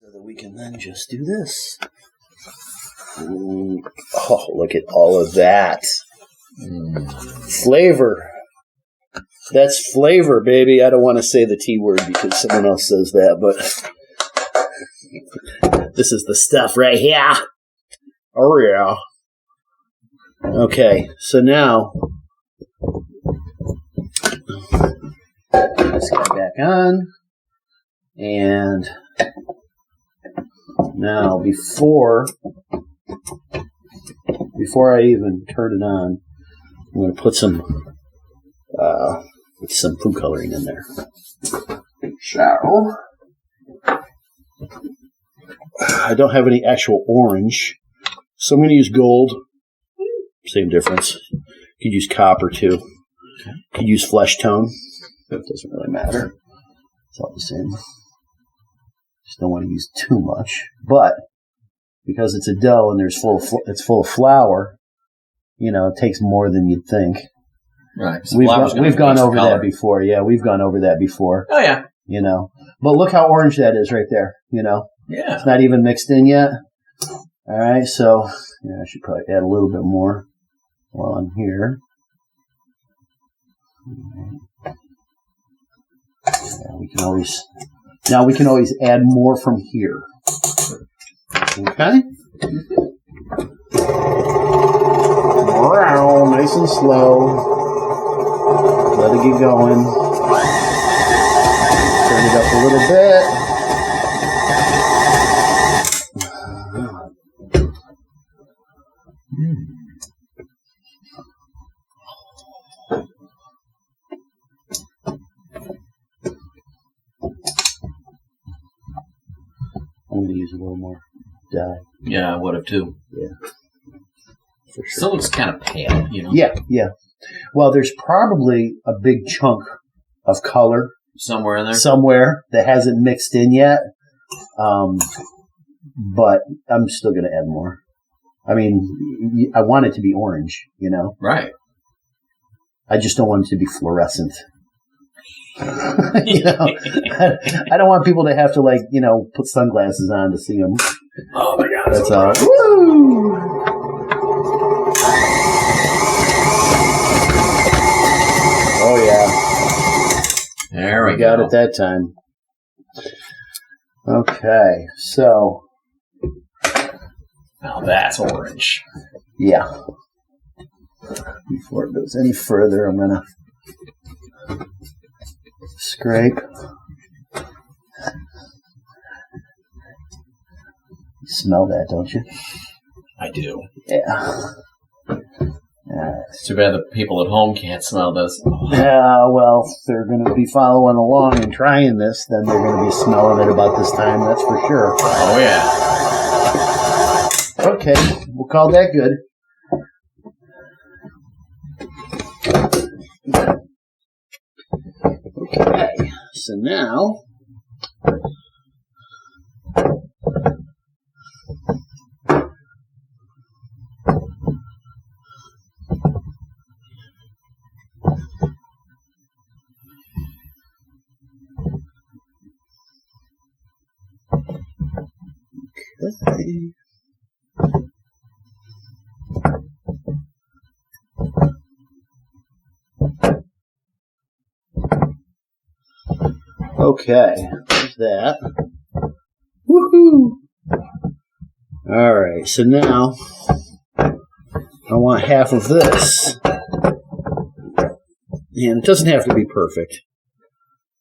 So that we can then just do this. Oh, look at all of that. Flavor. That's flavor, baby. I don't want to say the T word because someone else says that, but this is the stuff right here. Oh, yeah. Okay, so now this guy back on. And now before I even turn it on, I'm going to put some food coloring in there. So I don't have any actual orange, so I'm going to use gold. Same difference. You could use copper too. You could use flesh tone. It doesn't really matter. It's all the same. Just don't want to use too much, but because it's a dough and it's full of flour, it takes more than you'd think. Right. So we've gone over that before. Yeah, we've gone over that before. Oh yeah. But look how orange that is right there. Yeah. It's not even mixed in yet. All right, so I should probably add a little bit more while I'm here. Yeah, we can always add more from here. Okay? Wow, nice and slow. Let it get going. Turn it up a little bit. I'm going to use a little more dye. Yeah, I would have too. Yeah. For sure. Still looks kind of pale, Yeah. Well, there's probably a big chunk of color somewhere in there. Somewhere that hasn't mixed in yet. But I'm still going to add more. I mean, I want it to be orange, Right. I just don't want it to be fluorescent. I don't want people to have to put sunglasses on to see them. Oh my God. That's all. Woo! Oh yeah. There we got it that time. Okay, so now that's orange. Yeah. Before it goes any further, I'm gonna scrape. You smell that, don't you? I do. Yeah. It's too bad the people at home can't smell this. Yeah, well, if they're going to be following along and trying this, then they're going to be smelling it about this time, that's for sure. Oh, yeah. Okay, we'll call that good. Okay, so now Okay, there's that. Woohoo! Alright, so now I want half of this. And it doesn't have to be perfect.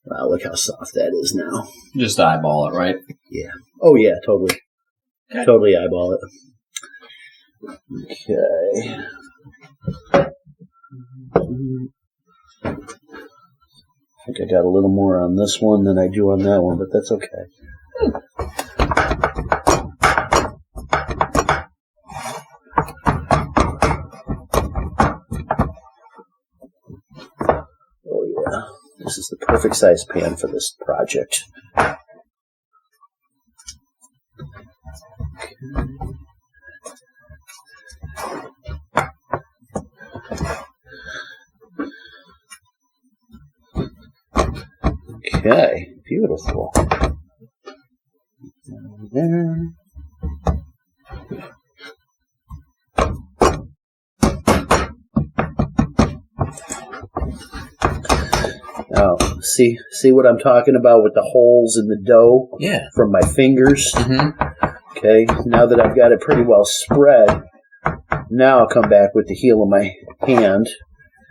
Wow, look how soft that is now. Just eyeball it, right? Yeah. Oh, yeah, totally. Okay. Totally eyeball it. Okay. I think I got a little more on this one than I do on that one, but that's okay. Oh, yeah. This is the perfect size pan for this project. Okay, beautiful. There. Oh, see what I'm talking about with the holes in the dough? Yeah. From my fingers? Mm-hmm. Okay, now that I've got it pretty well spread, now I'll come back with the heel of my hand.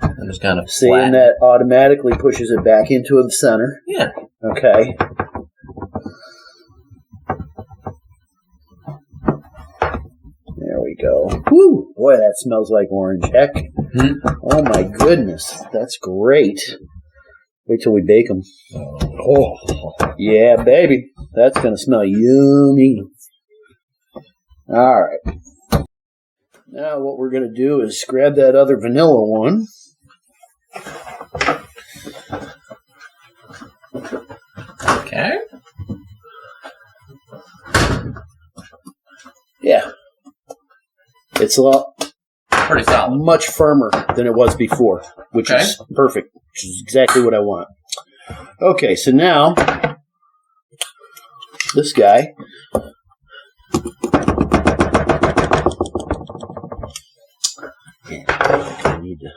And just kind of see, and that automatically pushes it back into the center. Yeah. Okay. There we go. Woo! Boy, that smells like orange. Heck. Mm-hmm. Oh my goodness. That's great. Wait till we bake them. Oh, yeah, baby. That's going to smell yummy. All right. Now what we're going to do is grab that other vanilla one. Okay. Yeah. It's a lot pretty solid. Much firmer than it was before, which is perfect. Which is exactly what I want. Okay, so now this guy. I need to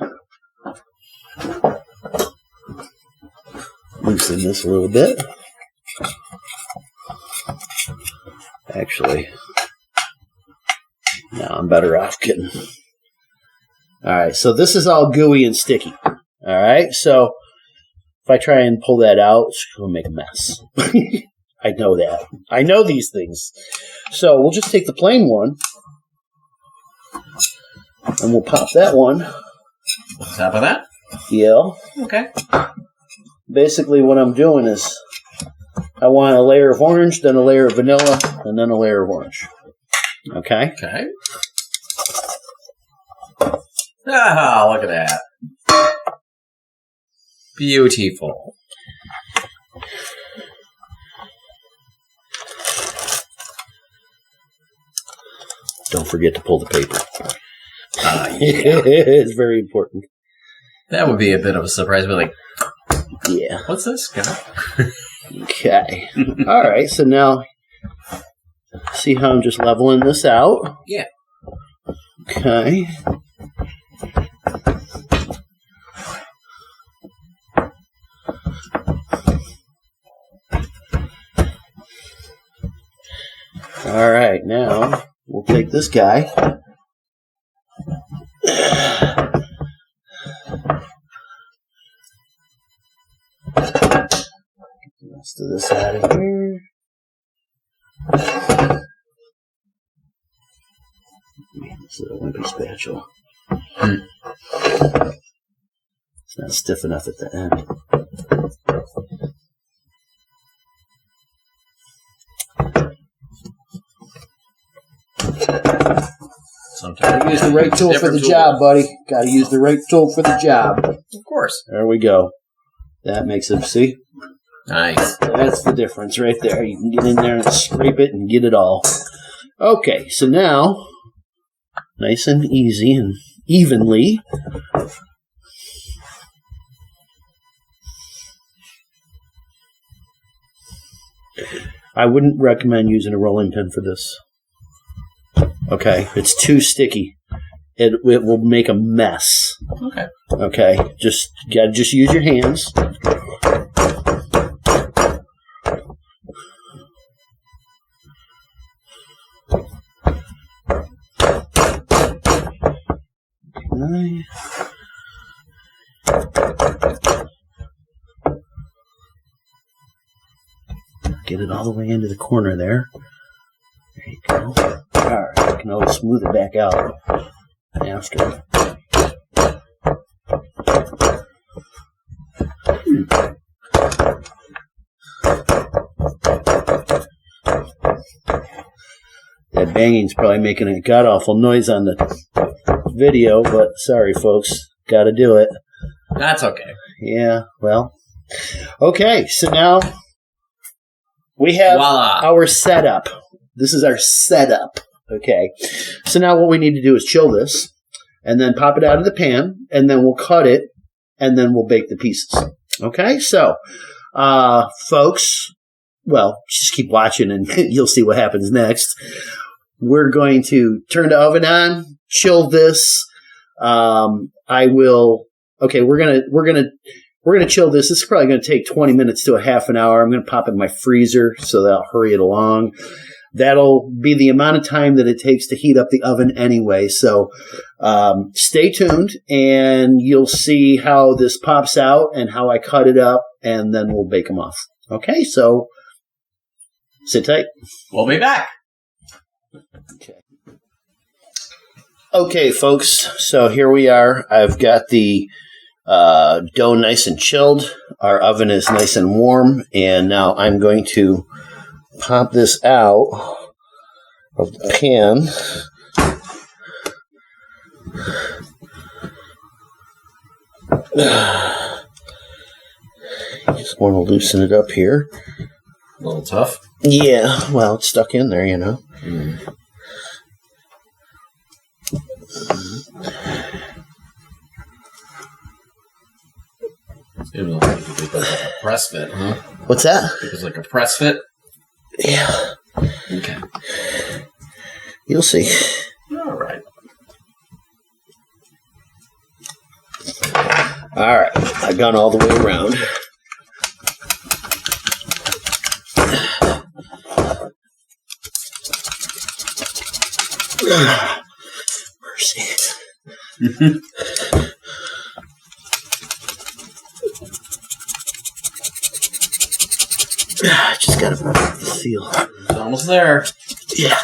loosen this a little bit. Actually, no, I'm better off getting. All right, so this is all gooey and sticky. All right, so if I try and pull that out, it's going to make a mess. I know that. I know these things. So we'll just take the plain one, and we'll pop that one. On top of that? Yeah. Okay. Basically, what I'm doing is I want a layer of orange, then a layer of vanilla, and then a layer of orange. Okay? Okay. Ah, look at that. Beautiful. Don't forget to pull the paper. Yeah. It's very important. That would be a bit of a surprise. But like, yeah. What's this? Okay. All right. So now, see how I'm just leveling this out? Yeah. Okay. All right. Now we'll take this guy. Rest of this out of here. Man, this is a wimpy spatula. It's not stiff enough at the end. Sometimes Gotta use the right tool for the job, buddy. Gotta use the right tool for the job. Of course. There we go. That makes it, see? Nice. That's the difference right there. You can get in there and scrape it and get it all. Okay, so now, nice and easy and evenly, I wouldn't recommend using a rolling pin for this. Okay, it's too sticky. It will make a mess. Okay. Okay, just use your hands. Get it all the way into the corner there. There you go. Alright, I can always smooth it back out after. That banging's probably making a god-awful noise on the video, but sorry, folks. Gotta do it. That's okay. Yeah, well. Okay, so now we have Voila. Our setup. This is our setup. Okay. So now what we need to do is chill this, and then pop it out of the pan, and then we'll cut it, and then we'll bake the pieces. Okay? So, folks, well, just keep watching and you'll see what happens next. We're going to turn the oven on, chill this. We're gonna chill this. This is probably going to take 20 minutes to a half an hour. I'm going to pop it in my freezer so that'll hurry it along. That'll be the amount of time that it takes to heat up the oven anyway. So stay tuned, and you'll see how this pops out and how I cut it up, and then we'll bake them off. Okay, so sit tight. We'll be back. Okay, folks, so here we are. I've got the dough nice and chilled. Our oven is nice and warm, and now I'm going to pop this out of the pan. Just want to loosen it up here. A little tough. Yeah, well, it's stuck in there, you know. It was like a press fit, huh? What's that? It was like a press fit? Yeah. Okay. You'll see. All right. All right. I've gone all the way around. Mercy. Just gotta feel. It's almost there. Yeah.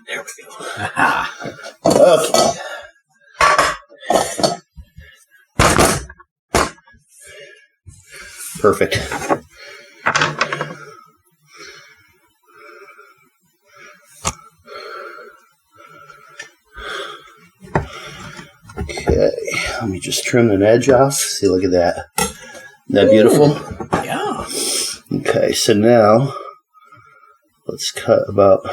There we go. Aha. Okay. Perfect. Okay, let me just trim an edge off. See, look at that. Isn't that beautiful? Yeah. Okay, so now let's cut about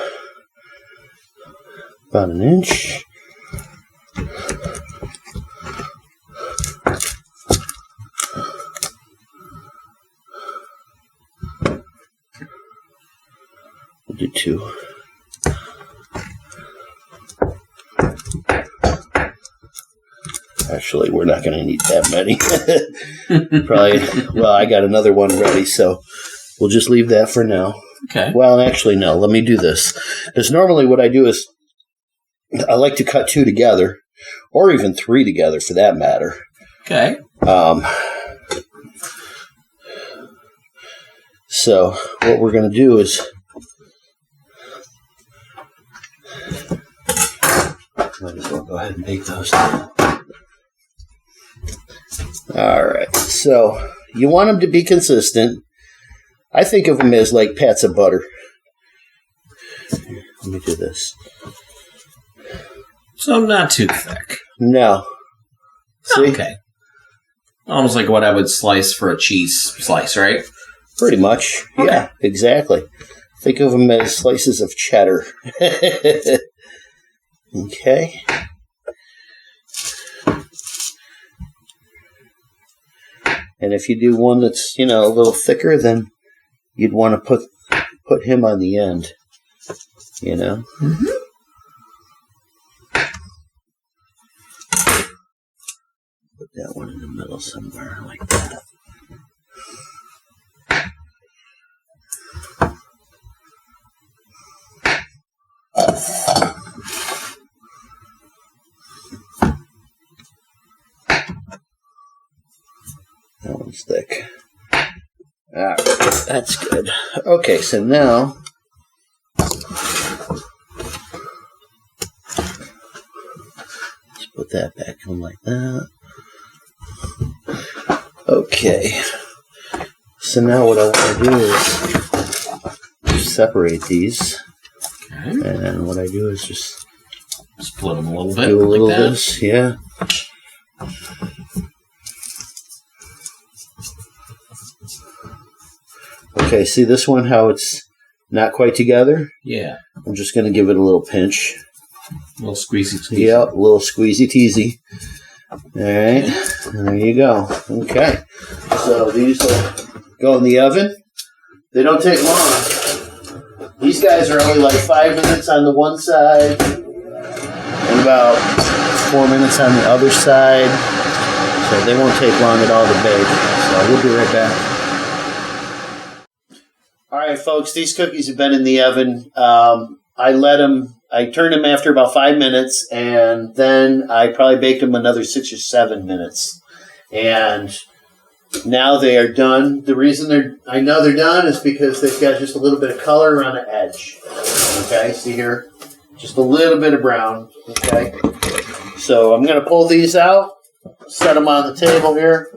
an inch. We'll do 2. Actually, we're not going to need that many. Probably, well, I got another one ready, so we'll just leave that for now. Okay. Well, actually, no, let me do this. Because normally what I do is I like to cut 2 together, or even 3 together for that matter. Okay. So what we're going to do is might as well go ahead and bake those. All right, so you want them to be consistent. I think of them as like pats of butter. Here, let me do this. So not too thick. No. See? Okay. Almost like what I would slice for a cheese slice, right? Pretty much. Okay. Yeah, exactly. Think of them as slices of cheddar. Okay. And if you do one that's, a little thicker, then you'd want to put him on the end, Mm-hmm. Put that one in the middle somewhere like that. That one's thick. Alright, that's good. Okay, so now let's put that back on like that. Okay. So now what I want to do is separate these. Okay. And what I do is just split them a little bit. Do a little like of this, yeah. Okay, see this one, how it's not quite together? Yeah. I'm just going to give it a little pinch. A little squeezy. Yeah, a little squeezy teasy. Alright, there you go. Okay. So these will go in the oven. They don't take long. These guys are only like 5 minutes on the one side and about 4 minutes on the other side. So they won't take long at all to bake. So we'll be right back. Alright folks, these cookies have been in the oven. I turned them after about 5 minutes, and then I probably baked them another 6 or 7 minutes. And now they are done. The reason I know they're done is because they've got just a little bit of color around the edge. Okay, see here? Just a little bit of brown. Okay. So I'm going to pull these out, set them on the table here.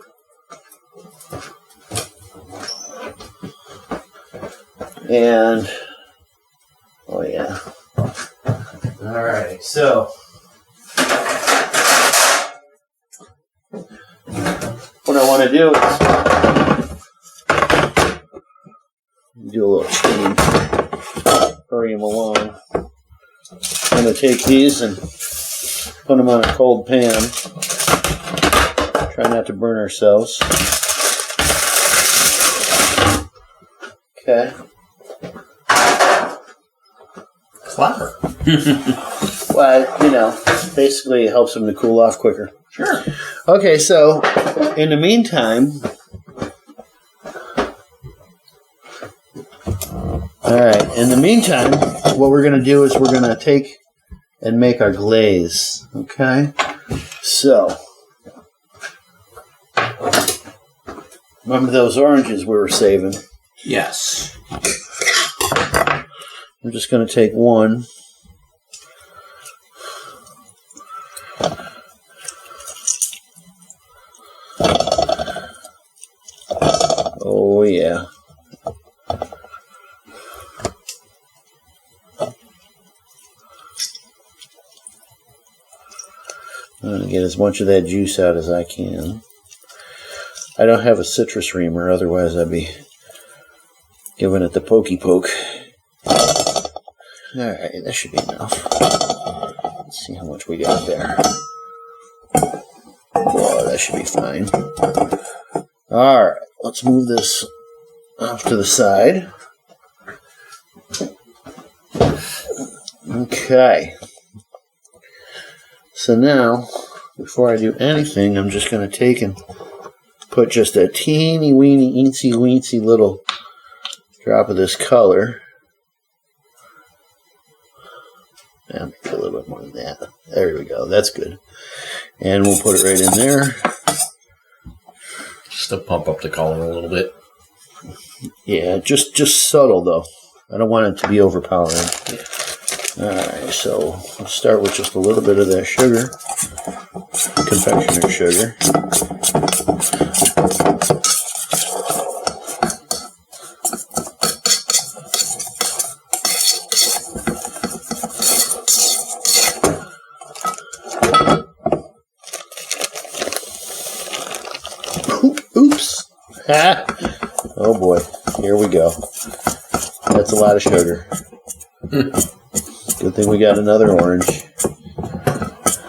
And, oh yeah. All right, so what I want to do is do a little steam, hurry them along. I'm going to take these and put them on a cold pan. Try not to burn ourselves. Okay. Clever. Well, basically it helps them to cool off quicker. Sure. Okay, so in the meantime, what we're going to do is we're going to take and make our glaze. Okay? So, remember those oranges we were saving? Yes. I'm just going to take one. Oh, yeah. I'm going to get as much of that juice out as I can. I don't have a citrus reamer, otherwise I'd be giving it the pokey poke. Alright, that should be enough. Let's see how much we got there. Whoa, that should be fine. Alright, let's move this off to the side. Okay. So now, before I do anything, I'm just going to take and put just a teeny weeny, eensy weensy little drop of this color. Yeah, maybe a little bit more than that. There we go. That's good. And we'll put it right in there. Just to pump up the color a little bit. Yeah, just subtle though. I don't want it to be overpowering. Alright, so let's start with just a little bit of that sugar. Confectioner sugar. Oops. Oh boy. Here we go. That's a lot of sugar. Good thing we got another orange.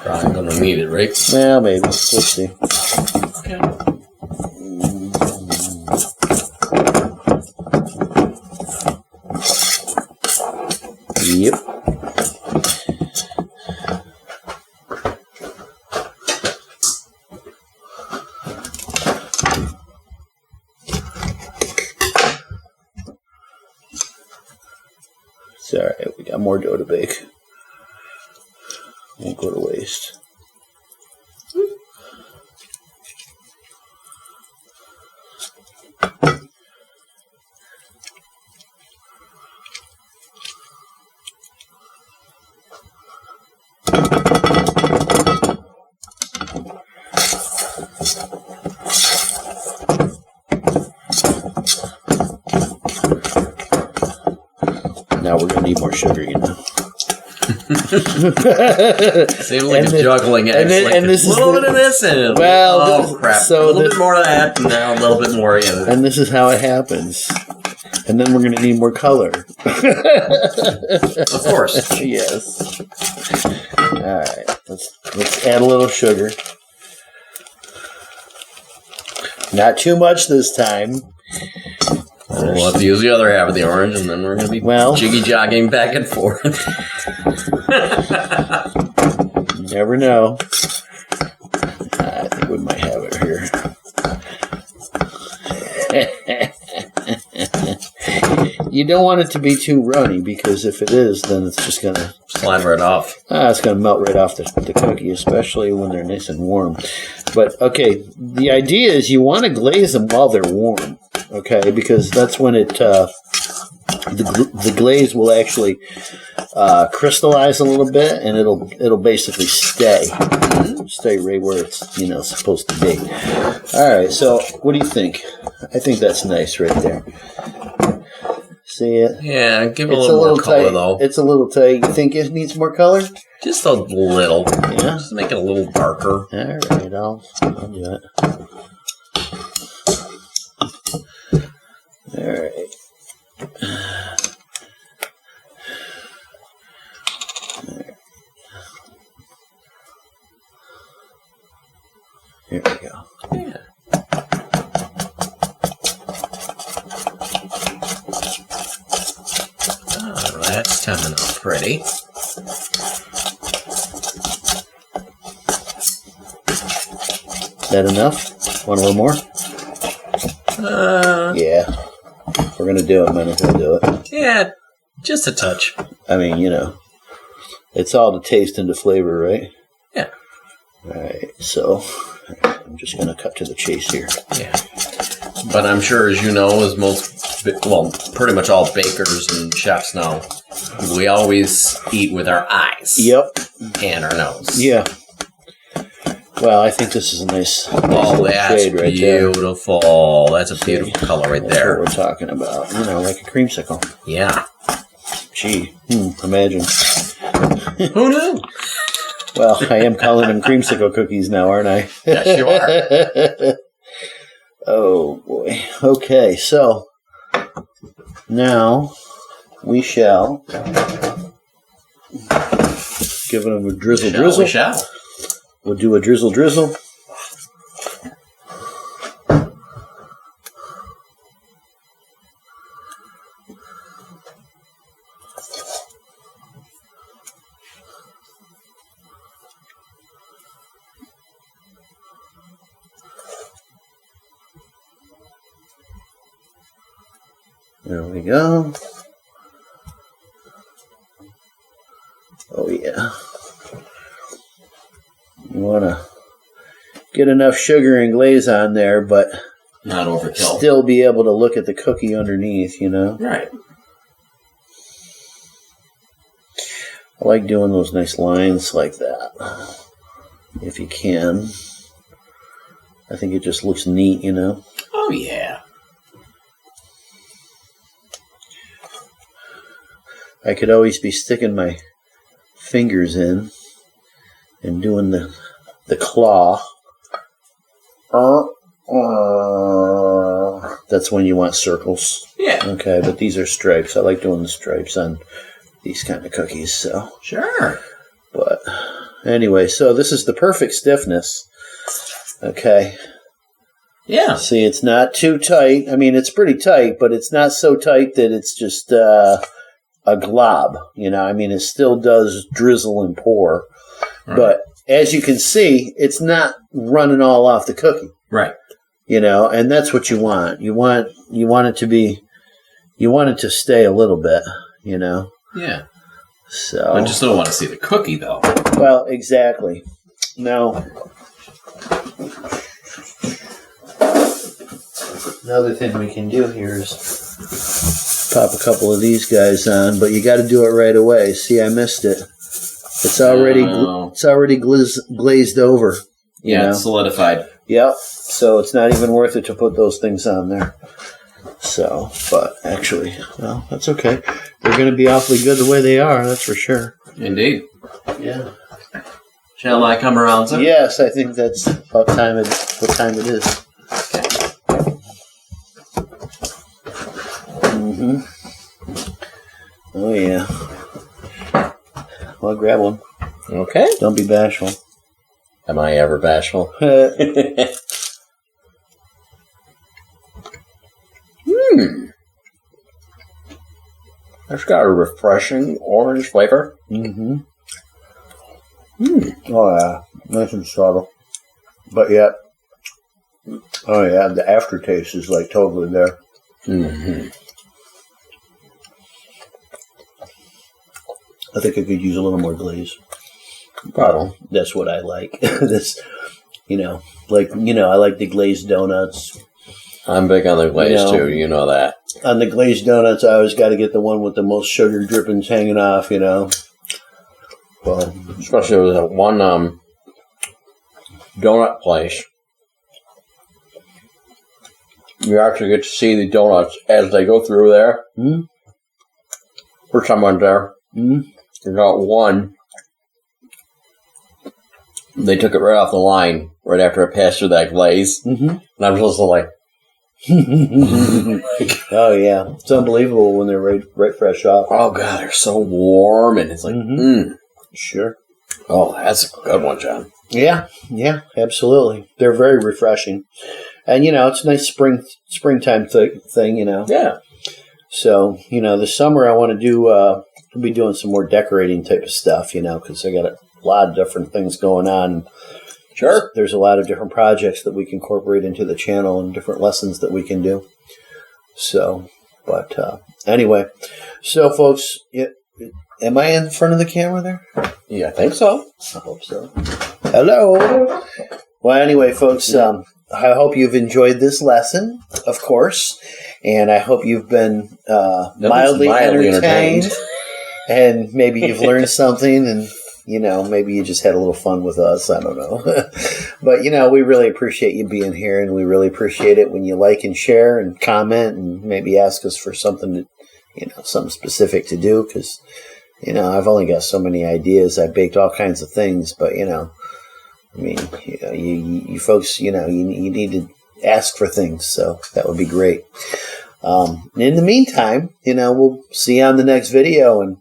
Probably gonna need it, right? Well, maybe. Let's see. Okay. Yep. It's alright, we got more dough to bake. Won't go to waste. Now we're going to need more sugar, you know. Seems like it's juggling it. And this a is little bit of this and crap. So a little bit more of that and now a little bit more again. And this is how it happens. And then we're going to need more color. Of course. Yes. All right. Let's add a little sugar. Not too much this time. We'll have to use the other half of the orange, and then we're going to be jiggy-jogging back and forth. You never know. I think we might have it here. You don't want it to be too runny, because if it is, then it's just going to slide right off. It's going to melt right off the cookie, especially when they're nice and warm. But, okay, the idea is you want to glaze them while they're warm, okay, because that's when the glaze will actually crystallize a little bit, and it'll basically stay right where it's supposed to be. All right, so what do you think? I think that's nice right there. See it? Yeah, give it a little more color, tight. though. It's a little tight. You think it needs more color? Just a little. Yeah? Just make it a little darker. All right, I'll do it. All right. Here we go. Yeah. Oh, that's coming out pretty. That enough? Want a little more? Yeah. If we're gonna do it, might as well do it. Yeah, just a touch. I mean, it's all the taste and the flavor, right? Yeah. All right, so I'm just gonna cut to the chase here. Yeah. But I'm sure, as you know, as pretty much all bakers and chefs know, we always eat with our eyes. Yep. And our nose. Yeah. Well, I think this is a nice that's shade right beautiful. There. That's a beautiful color right that's there. That's what we're talking about. Like a creamsicle. Yeah. Gee, imagine. Who knew? Well, I am calling them creamsicle cookies now, aren't I? Yes, you are. Oh, boy. Okay, so now we shall give them a drizzle. We shall. We'll do a drizzle. There we go. Oh, yeah. You want to get enough sugar and glaze on there, but not overkill. Still be able to look at the cookie underneath, Right. I like doing those nice lines like that. If you can. I think it just looks neat, Oh, yeah. I could always be sticking my fingers in and doing the claw. That's when you want circles. Yeah. Okay, but these are stripes. I like doing the stripes on these kind of cookies. So sure. But anyway, so this is the perfect stiffness. Okay. Yeah. See, it's not too tight. I mean, it's pretty tight, but it's not so tight that it's just a glob. I mean, it still does drizzle and pour. Right. But as you can see, it's not running all off the cookie. Right. And that's what you want. You want it to stay a little bit, Yeah. So I just don't want to see the cookie, though. Well, exactly. Now, another thing we can do here is pop a couple of these guys on, but you got to do it right away. See, I missed it. It's already glazed over. It's solidified. Yep. So it's not even worth it to put those things on there. So, but actually, well, that's okay. They're going to be awfully good the way they are, that's for sure. Indeed. Yeah. Shall I come around, sir? Yes, I think that's about what time it is. Okay. Mm-hmm. Oh, yeah. Well, grab one. Okay. Don't be bashful. Am I ever bashful? It's got a refreshing orange flavor. Mm-hmm. Oh, yeah. Nice and subtle. But yet, oh, yeah, the aftertaste is like totally there. Mm-hmm. I think I could use a little more glaze. Probably. That's what I like. This, I like the glazed donuts. I'm big on the glaze, too. You know that. On the glazed donuts, I always got to get the one with the most sugar drippings hanging off, Well, especially with that one donut place. You actually get to see the donuts as they go through there. Mm-hmm. First time I went there, I got one. They took it right off the line right after I passed through that glaze. Mm-hmm. And I was also like, oh, yeah. It's unbelievable when they're right fresh off. oh, God, they're so warm. And it's like, Sure. Oh, that's a good one, John. Yeah, absolutely. They're very refreshing. And, it's a nice springtime thing, Yeah. So, this summer I want to do, we'll be doing some more decorating type of stuff, because I got a lot of different things going on. Sure. There's a lot of different projects that we can incorporate into the channel and different lessons that we can do. So, but anyway. So, folks, am I in front of the camera there? Yeah, I think so. I hope so. Hello. Well, anyway, folks, I hope you've enjoyed this lesson, of course, and I hope you've been mildly entertained, and maybe you've learned something, and maybe you just had a little fun with us. I don't know, but we really appreciate you being here, and we really appreciate it when you like and share and comment, and maybe ask us for something, something specific to do, because I've only got so many ideas. I baked all kinds of things, but you folks, you need to ask for things, so that would be great. In the meantime, we'll see you on the next video, and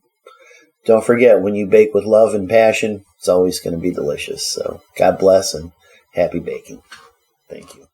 don't forget, when you bake with love and passion, it's always going to be delicious. So God bless and happy baking. Thank you.